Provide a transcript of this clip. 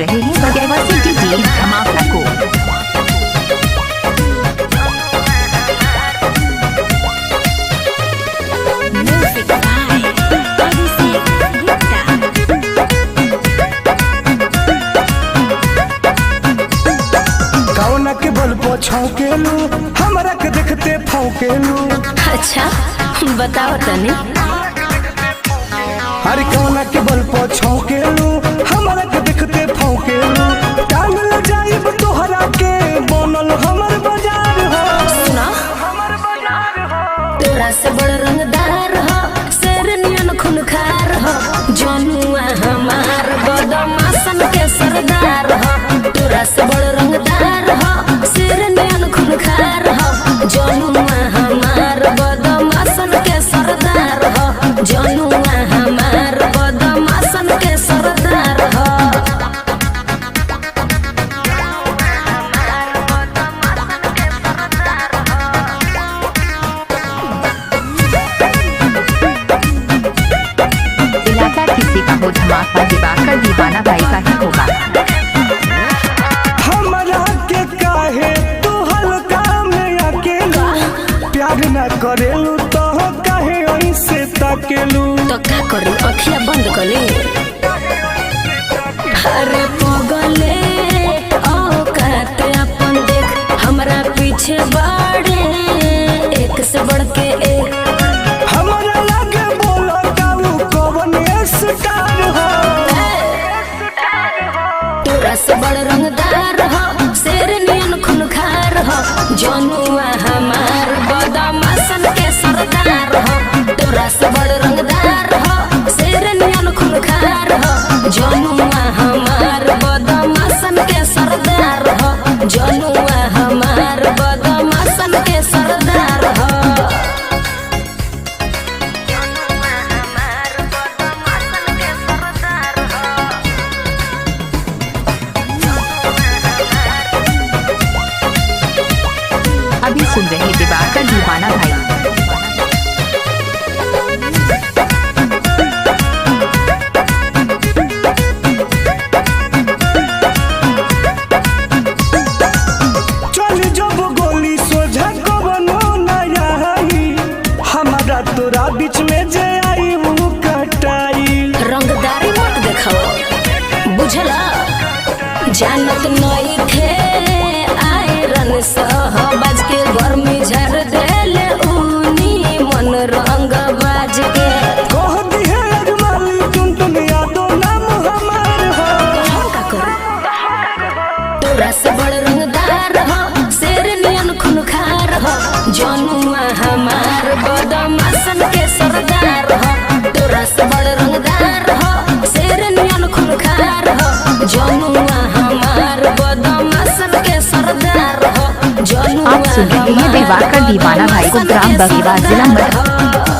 रहे हैं बगैवा city team धमाका को। कौना के बल पो छौकेलू हमरा के देखते फौकेलू। अच्छा बताओ तनी। अरे कौना के बल पो छौकेलू हमरा के देखते फौकेलू। टांग ल जाइब तोहरा के बनल हमर बाजार हो। सुना तोरा से बड़ रंगदार हो शेर नियन खूनखार हो जनुआ हमार बदमाशन के सरदार हो। तोरा से बड़ रंगदार हो शेर नियन खूनखार हो जनुआ हमार बदमाशन के सरदार हो। जनुआ हमार बदमाशन के सरदार हो। इलाका किसी का हो धमाका दिवाकर दीवाना भाई का ही होगा। हमरा के काहे तू हल्का में अकेला प्यार न करेलू तो काहे ऐसे ताकेलू। तो का करी अखिया बंद कर ले। अरे पगले औकात अपन देख हमरा पीछे बाड़े एक से बढ़ के एक। हमरा लगे बोलो काऊ कौन स्टार हो। तोरा से बड़ रंगदार हो शेर नियन खूनखार हो जनुआ हमार बदमाशन के सरदार हो। तोरा से बड़ रंगदार हो शेर नियन खूनखार हो जनुआ हमार बदमाशन के सरदार हो। जनुआ हमार बदमाशन के सरदार हो। अभी सुन रहे दिवाकर दीवाना भाई। चल जब गोली सोझा कवनो नया आई हमारा तोरा बीच में जे आई वो कटाई। रंगदारी मत देखाओ बुझला जानत नहीं थे आयरन सहबाज के गर्मी झर देले ऊनी मन रंग बाज के। कह दिहे अजमाली टुन टुन यादो नाम हमार हो। हम का करूं तोरा से बड़ रंगदार हो शेर नियन खूनखार हो जनुआ हमार बदमाशन के सरदार हो। तोरा से बड़ रंगदार हो शेर नियन खूनखार हो जनुआ हमार बदमाशन के सरदार हो। आप सुन रहे हैं दिवाकर दीवाना भाई को ग्राम बगीवा जिला मधुबनी।